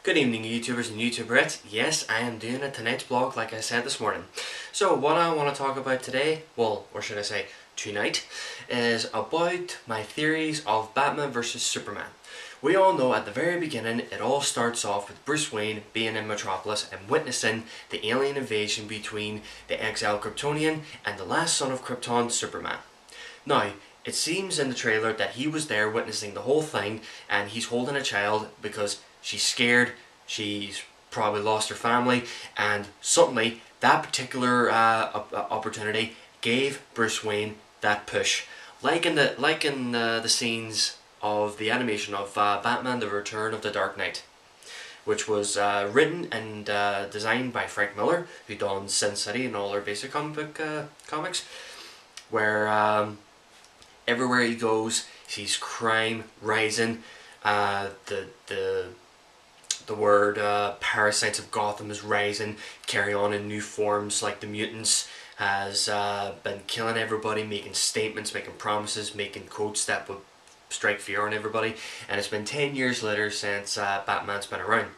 Good evening, YouTubers and YouTuberettes. Yes, I am doing a tonight's vlog like I said this morning. So what I want to talk about today, well, or should I say tonight, is about my theories of Batman vs Superman. We all know at the very beginning it all starts off with Bruce Wayne being in Metropolis and witnessing the alien invasion between the exiled Kryptonian and the last son of Krypton, Superman. Now, it seems in the trailer that he was there witnessing the whole thing and he's holding a child because she's scared, she's probably lost her family, and suddenly that particular opportunity gave Bruce Wayne that push. Like in the scenes of the animation of Batman: The Return of the Dark Knight, which was written and designed by Frank Miller, who done Sin City and all our basic comic book comics, where everywhere he goes, he sees crime rising. The word parasites of Gotham is rising, carry on in new forms like the mutants, has been killing everybody, making statements, making promises, making quotes that would strike fear on everybody. And it's been 10 years later since Batman's been around,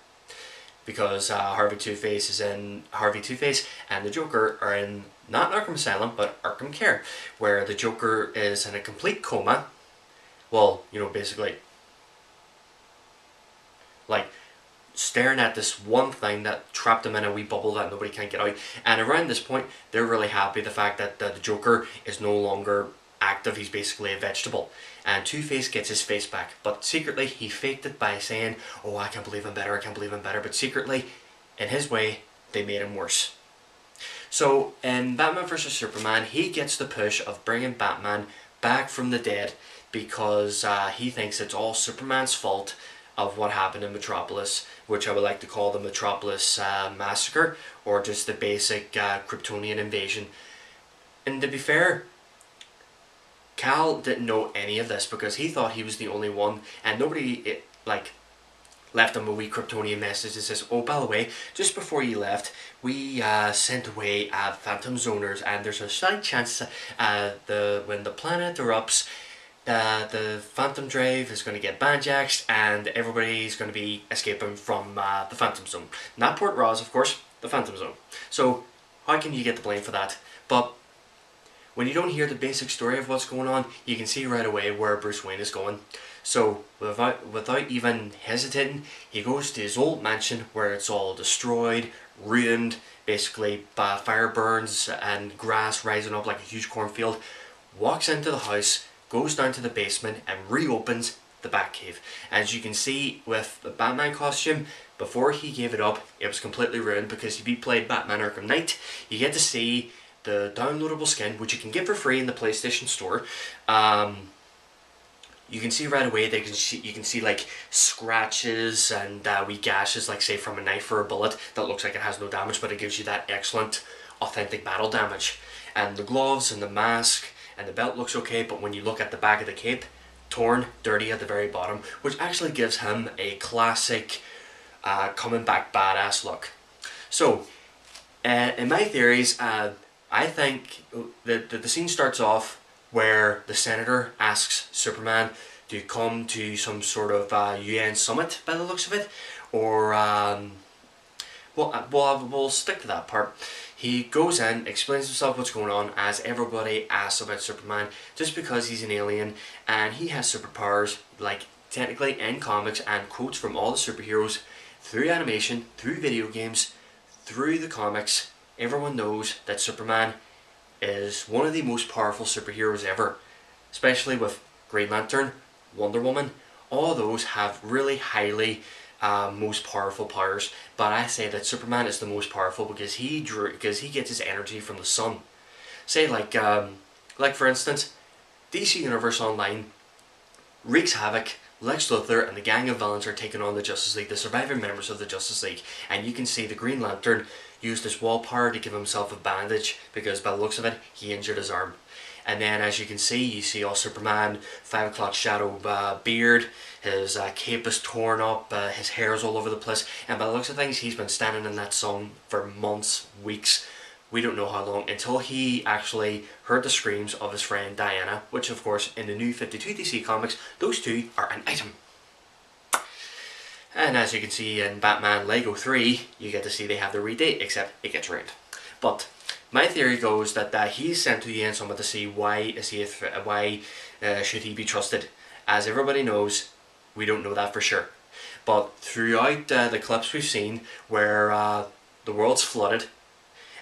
because Harvey Two-Face and the Joker are in not Arkham Asylum but Arkham Care, where the Joker is in a complete coma. Well, basically like staring at this one thing that trapped him in a wee bubble that nobody can get out. And around this point, they're really happy the fact that the Joker is no longer active. He's basically a vegetable. And Two-Face gets his face back, but secretly he faked it by saying, "Oh, I can't believe I'm better, I can't believe I'm better." But secretly, in his way, they made him worse. So in Batman vs Superman, he gets the push of bringing Batman back from the dead because he thinks it's all Superman's fault of what happened in Metropolis, which I would like to call the Metropolis Massacre, or just the basic Kryptonian invasion. And to be fair, Cal didn't know any of this because he thought he was the only one, and nobody left him a wee Kryptonian message that says, "Oh, by the way, just before you left, we sent away Phantom Zoners, and there's a slight chance when the planet erupts, the Phantom Drive is going to get banjaxed and everybody's going to be escaping from the Phantom Zone." Not Port Roz, of course, the Phantom Zone. So how can you get the blame for that? But when you don't hear the basic story of what's going on, you can see right away where Bruce Wayne is going. So without even hesitating, he goes to his old mansion where it's all destroyed, ruined, basically fire burns and grass rising up like a huge cornfield, walks into the house, goes down to the basement and reopens the Batcave. As you can see with the Batman costume, before he gave it up, it was completely ruined, because if you played Batman Arkham Knight, you get to see the downloadable skin, which you can get for free in the PlayStation Store. You can see right away that you can see like scratches and wee gashes, like say from a knife or a bullet, that looks like it has no damage, but it gives you that excellent authentic battle damage. And the gloves and the mask and the belt looks okay, but when you look at the back of the cape, torn, dirty at the very bottom, which actually gives him a classic coming back badass look. So in my theories, I think the scene starts off where the Senator asks Superman to come to some sort of UN summit, by the looks of it, or we'll stick to that part. He goes in, explains himself what's going on, as everybody asks about Superman, just because he's an alien and he has superpowers, like technically in comics, and quotes from all the superheroes through animation, through video games, through the comics. Everyone knows that Superman is one of the most powerful superheroes ever, especially with Green Lantern, Wonder Woman. All those have really highly most powerful powers, but I say that Superman is the most powerful because he gets his energy from the sun. Say like for instance, DC Universe Online wreaks havoc. Lex Luthor and the gang of villains are taking on the Justice League, the surviving members of the Justice League, and you can see the Green Lantern used his wall power to give himself a bandage because by the looks of it, he injured his arm. And then as you see all Superman, 5 o'clock shadow beard, his cape is torn up, his hair's all over the place, and by the looks of things, he's been standing in that sun for months, weeks, we don't know how long, until he actually heard the screams of his friend Diana, which of course in the new 52 DC comics, those two are an item. And as you can see in Batman Lego 3, you get to see they have the redate, except it gets ruined. But my theory goes that he's sent to the end someone to see why should he be trusted. As everybody knows, we don't know that for sure. But throughout the clips we've seen where the world's flooded,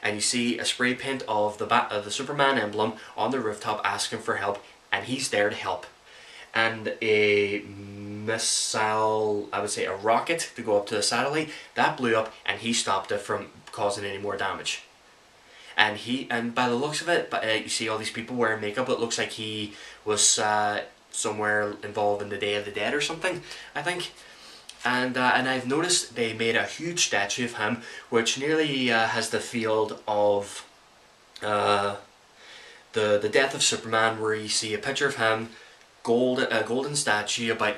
and you see a spray paint of the Superman emblem on the rooftop asking for help, and he's there to help. And a missile, I would say a rocket, to go up to the satellite, that blew up, and he stopped it from causing any more damage. And by the looks of it, you see all these people wearing makeup. It looks like he was somewhere involved in the Day of the Dead or something, I think. And I've noticed they made a huge statue of him, which nearly has the feel of the Death of Superman, where you see a picture of him, a golden statue about,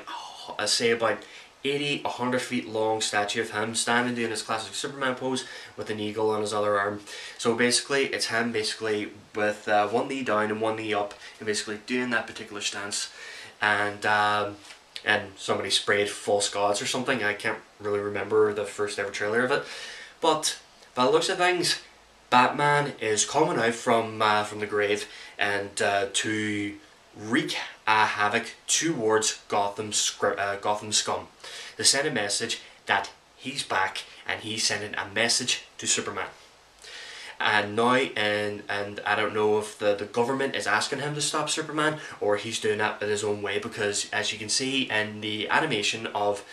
I say about 80-100 feet long statue of him standing doing his classic Superman pose with an eagle on his other arm. So basically it's him with one knee down and one knee up, and basically doing that particular stance. And somebody sprayed false gods or something. I can't really remember the first ever trailer of it. But by the looks of things, Batman is coming out from the grave and to wreak havoc towards Gotham scum. To send a message that he's back, and he's sending a message to Superman. And now, and I don't know if the government is asking him to stop Superman, or he's doing that in his own way, because as you can see in the animation of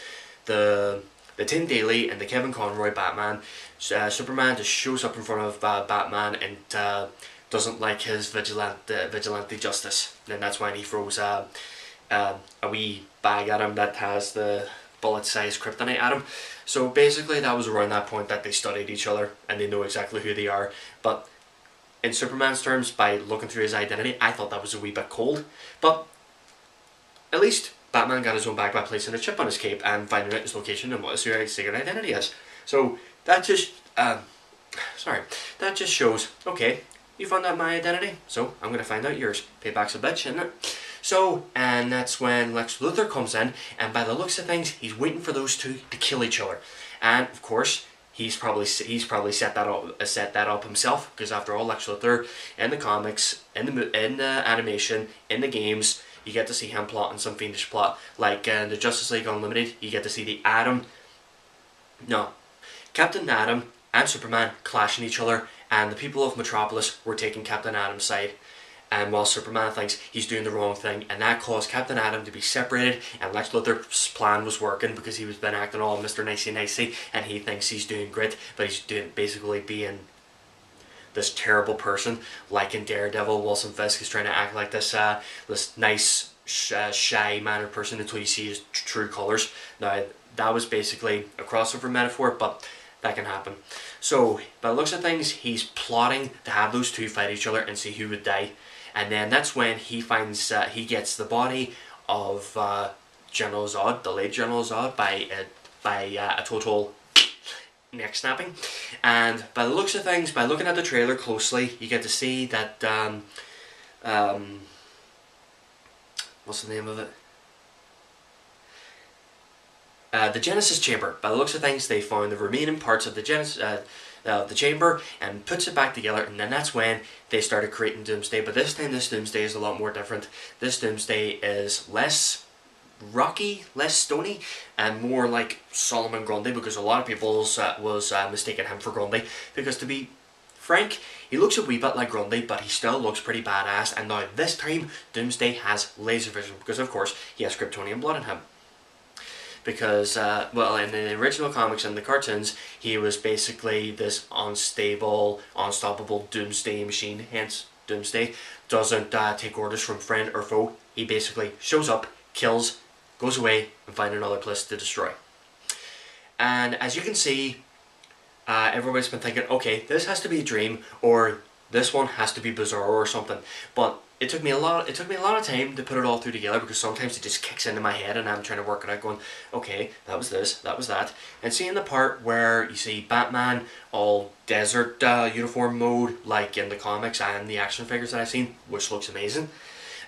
the Tim Daly and the Kevin Conroy Batman, Superman just shows up in front of Batman and doesn't like his vigilante justice, and that's when he throws a wee bag at him that has the bullet-sized kryptonite at him. So basically that was around that point that they studied each other and they know exactly who they are. But in Superman's terms, by looking through his identity, I thought that was a wee bit cold. But at least Batman got his own back by placing a chip on his cape and finding out his location and what his secret identity is. So that just shows, okay, you found out my identity, so I'm gonna find out yours. Payback's a bitch, isn't it? So, and that's when Lex Luthor comes in, and by the looks of things, he's waiting for those two to kill each other. And of course, he's probably set that up himself, because after all, Lex Luthor in the comics, in the animation, in the games, you get to see him plotting some fiendish plot. Like in the Justice League Unlimited, you get to see Captain Atom and Superman clashing each other, and the people of Metropolis were taking Captain Atom's side. And while Superman thinks he's doing the wrong thing, and that caused Captain Atom to be separated, and Lex Luthor's plan was working because he was been acting all Mr. Nicey, and he thinks he's doing great, but he's basically being this terrible person. Like in Daredevil, Wilson Fisk is trying to act like this nice, shy-mannered person until you see his true colours. Now, that was basically a crossover metaphor, but that can happen. So, by the looks of things, he's plotting to have those two fight each other and see who would die. And then that's when he finds, he gets the body of General Zod, the late General Zod, by a total neck snapping. And by the looks of things, by looking at the trailer closely, you get to see that, what's the name of it? The Genesis Chamber. By the looks of things, they found the remaining parts of the the chamber and puts it back together, and then that's when they started creating Doomsday. But this time, this Doomsday is a lot more different. This Doomsday is less rocky, less stony, and more like Solomon Grundy, because a lot of people was mistaking him for Grundy, because to be frank, he looks a wee bit like Grundy, but he still looks pretty badass. And now this time, Doomsday has laser vision, because of course he has Kryptonian blood in him. Because, well, in the original comics and the cartoons, he was basically this unstable, unstoppable doomsday machine, hence Doomsday. Doesn't take orders from friend or foe. He basically shows up, kills, goes away, and finds another place to destroy. And as you can see, everybody's been thinking, okay, this has to be a dream, or this one has to be bizarre or something. But it took me a lot of time to put it all through together, because sometimes it just kicks into my head and I'm trying to work it out, going, okay, that was this, that was that. And seeing the part where you see Batman all desert uniform mode, like in the comics and the action figures that I've seen, which looks amazing.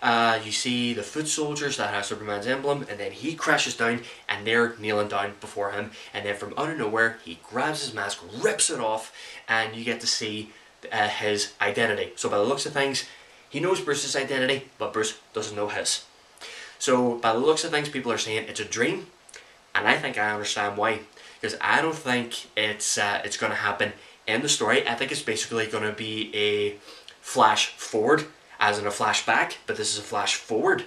You see the foot soldiers that have Superman's emblem, and then he crashes down and they're kneeling down before him, and then from out of nowhere he grabs his mask, rips it off, and you get to see his identity. So by the looks of things, he knows Bruce's identity, but Bruce doesn't know his. So by the looks of things, people are saying it's a dream, and I think I understand why. Because I don't think it's going to happen in the story. I think it's basically going to be a flash forward, as in a flashback, but this is a flash forward.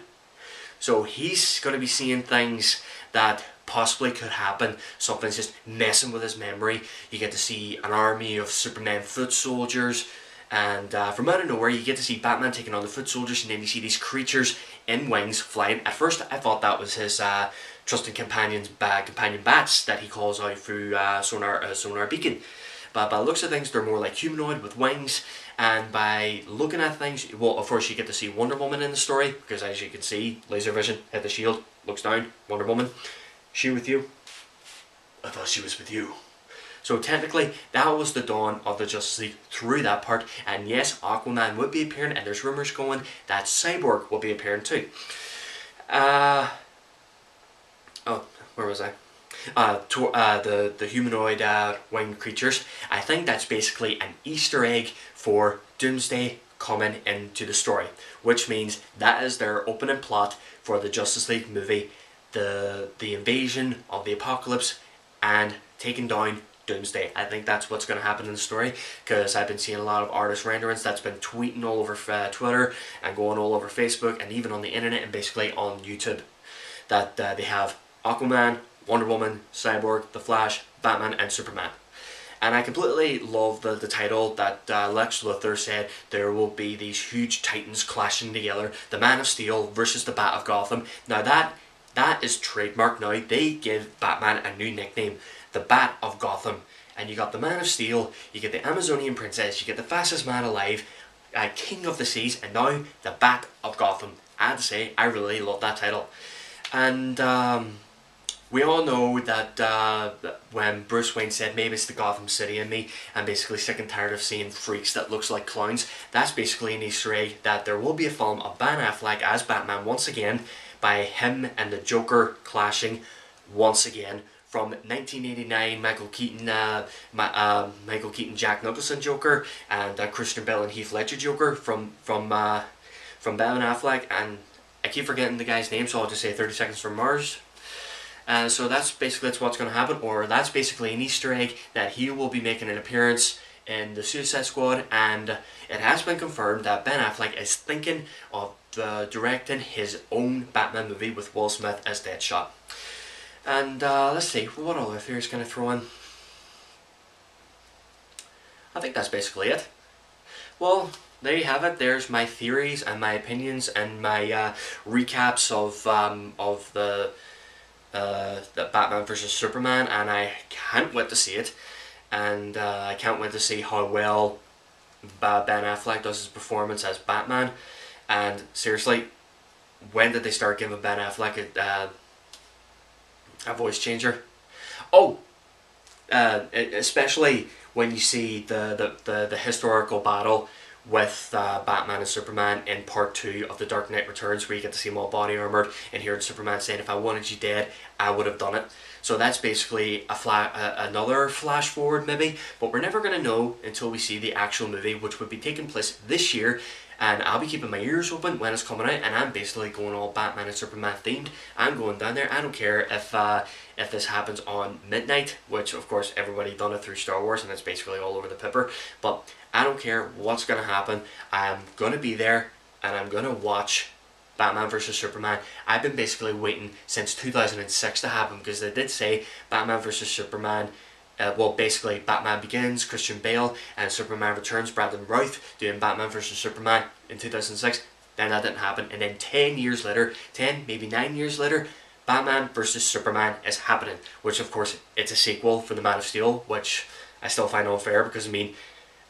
So he's going to be seeing things that possibly could happen. Something's just messing with his memory. You get to see an army of Superman foot soldiers, and from out of nowhere you get to see Batman taking on the foot soldiers, and then you see these creatures in wings flying. At first I thought that was his trusted companion bats that he calls out through sonar beacon. But by the looks of things, they're more like humanoid with wings. And by looking at things, well, of course you get to see Wonder Woman in the story, because as you can see, laser vision, hit the shield, looks down, Wonder Woman, she with you? I thought she was with you. So technically, that was the dawn of the Justice League through that part. And yes, Aquaman would be appearing, and there's rumours going that Cyborg will be appearing too. Oh, where was I? The humanoid winged creatures. I think that's basically an Easter egg for Doomsday coming into the story, which means that is their opening plot for the Justice League movie, the invasion of the Apocalypse and taking down Doomsday. I think that's what's going to happen in the story, because I've been seeing a lot of artist renderings that's been tweeting all over Twitter and going all over Facebook and even on the internet and basically on YouTube, that they have Aquaman, Wonder Woman, Cyborg, The Flash, Batman and Superman. And I completely love the title that Lex Luthor said there will be these huge titans clashing together, the Man of Steel versus the Bat of Gotham. Now that is trademark now. They give Batman a new nickname, the Bat of Gotham. And you got the Man of Steel, you get the Amazonian Princess, you get the fastest man alive, King of the Seas, and now the Bat of Gotham. I had to say, I really love that title. And we all know that when Bruce Wayne said maybe it's the Gotham City in me, I'm basically sick and tired of seeing freaks that looks like clowns. That's basically an Easter egg that there will be a film of Ben Affleck as Batman once again, by him and the Joker clashing once again, from 1989 Michael Keaton, Jack Nicholson Joker, and Christian Bale and Heath Ledger Joker from Ben Affleck, and I keep forgetting the guy's name, so I'll just say 30 Seconds from Mars. So that's what's going to happen, or that's basically an Easter egg that he will be making an appearance in the Suicide Squad, and it has been confirmed that Ben Affleck is thinking of directing his own Batman movie with Will Smith as Deadshot. And let's see, what other theories can I throw in? I think that's basically it. Well, there you have it. There's my theories and my opinions and my recaps of the Batman vs Superman, and I can't wait to see it, and I can't wait to see how well Ben Affleck does his performance as Batman. And seriously, when did they start giving Ben Affleck a voice changer? Oh, especially when you see the historical battle with Batman and Superman in part 2 of The Dark Knight Returns, where you get to see them all body armoured and hearing Superman saying, if I wanted you dead, I would have done it. So that's basically another flash forward maybe, but we're never going to know until we see the actual movie, which would be taking place this year. And I'll be keeping my ears open when it's coming out, and I'm basically going all Batman and Superman themed. I'm going down there. I don't care if this happens on midnight, which of course everybody done it through Star Wars and it's basically all over the pipper, but I don't care what's going to happen. I'm going to be there and I'm going to watch Batman vs Superman. I've been basically waiting since 2006 to happen, because they did say Batman vs Superman, well, basically Batman Begins, Christian Bale, and Superman Returns, Brandon Routh doing Batman vs Superman in 2006. Then that didn't happen, and then 10 years later, 10, maybe 9 years later, Batman vs Superman is happening, which of course it's a sequel for the Man of Steel, which I still find unfair, because I mean,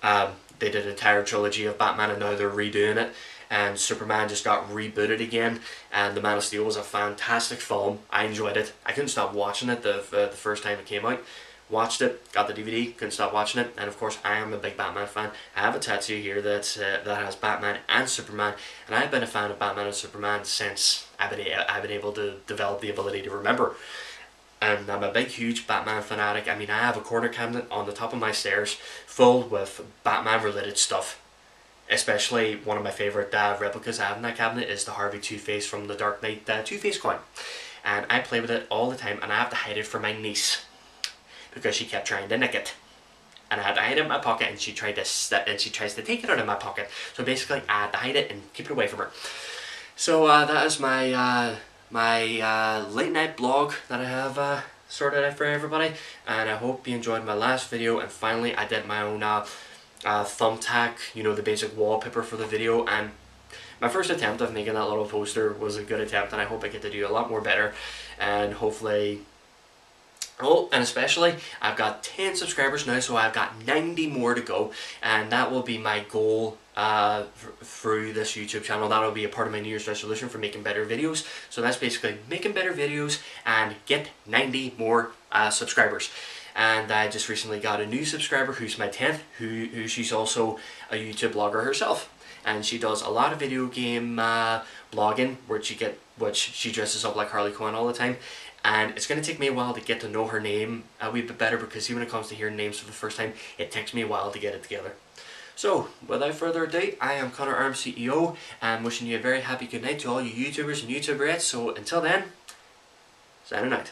they did an entire trilogy of Batman and now they're redoing it. and Superman just got rebooted again, and The Man of Steel was a fantastic film. I enjoyed it. I couldn't stop watching it the first time it came out. Watched it, got the DVD, couldn't stop watching it, and of course I am a big Batman fan. I have a tattoo here that has Batman and Superman, and I've been a fan of Batman and Superman since I've been able to develop the ability to remember. And I'm a big, huge Batman fanatic. I mean, I have a corner cabinet on the top of my stairs full with Batman related stuff. Especially one of my favourite replicas I have in that cabinet is the Harvey Two-Face from the Dark Knight Two-Face coin. And I play with it all the time, and I have to hide it from my niece because she kept trying to nick it. And I had to hide it in my pocket, and she tries to take it out of my pocket. So basically I had to hide it and keep it away from her. So that is my late night blog that I have sorted out for everybody, and I hope you enjoyed my last video. And finally I did my own thumbtack, you know, the basic wallpaper for the video, and my first attempt of making that little poster was a good attempt, and I hope I get to do a lot more better, and hopefully, oh, and especially I've got 10 subscribers now, so I've got 90 more to go, and that will be my goal through this YouTube channel. That'll be a part of my New Year's resolution for making better videos. So that's basically making better videos and get 90 more subscribers. And I just recently got a new subscriber who's my 10th, who she's also a YouTube blogger herself, and she does a lot of video game blogging which she dresses up like Harley Quinn all the time. And it's going to take me a while to get to know her name a wee bit better, because even when it comes to hearing names for the first time, it takes me a while to get it together. So, without further ado, I am Connor Arms CEO, and wishing you a very happy good night to all you YouTubers and YouTuberettes. So, until then, signing out.